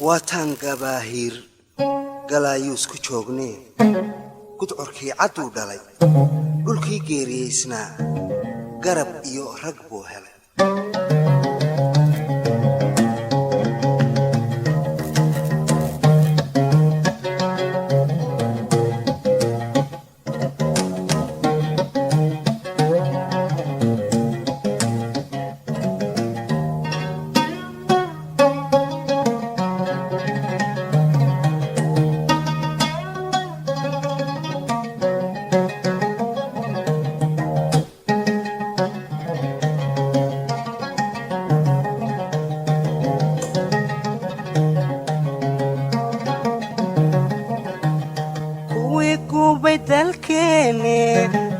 waataan gabaahir galaayuus ku joognee gudcorkii cadduu dhalay dhulkii geeriyaysnaa garab iyo rag buu helay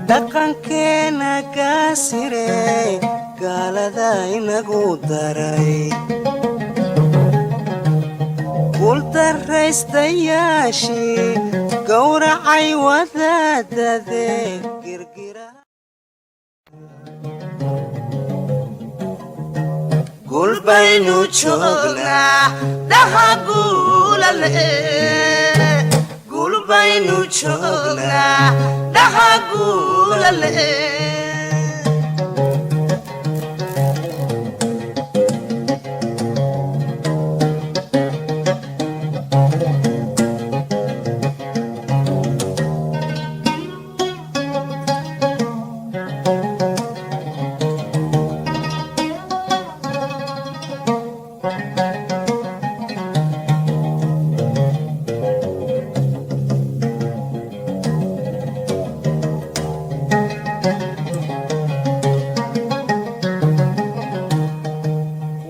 dhaqankeena gaasire gaalada inagu daray guuldarraystayaashii gowracay wadaadade girgira gul baynu joognaa dhaha guulale baynu joognaa dhaha guulale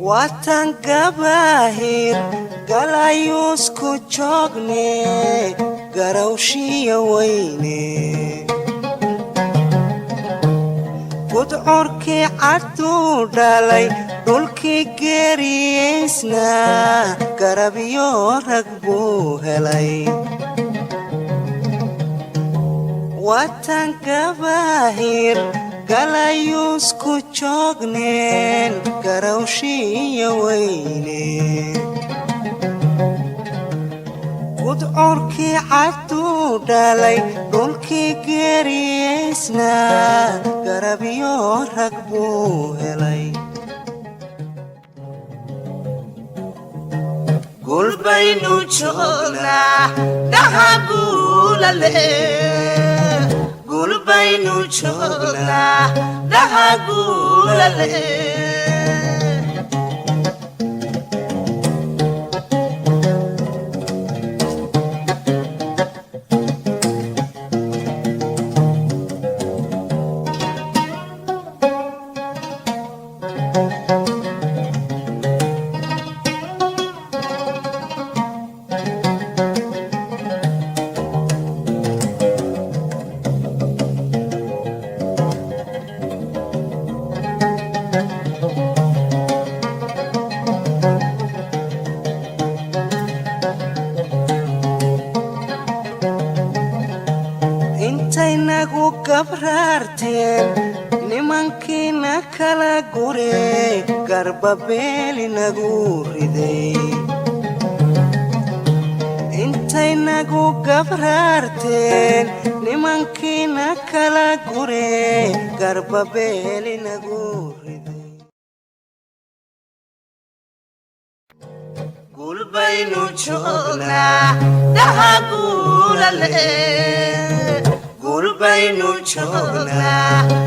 waataan gabaahir galaayuus ku joognee garawshiya weyne gudcorkii cadduu dhalay dhulkii geeriyaysnaa garab iyo rag buu helay waataan gabaahir galaayuus ku joogneen garawshiya weyne gudcorkii cadduu dhalay dhulkii geeriyaysnaa garab iyo rag buu helay gul baynu joognaa dhaha guulale gul baynu joognaa dhaha guulale intaynagu gabraarteen nimankiina kala guree garbabeelinagu riday intaynagu gabraarteen nimankiina kala guree garbabeelinagu riday gul baynu joognaa dhaha guulale gul baynu joognaa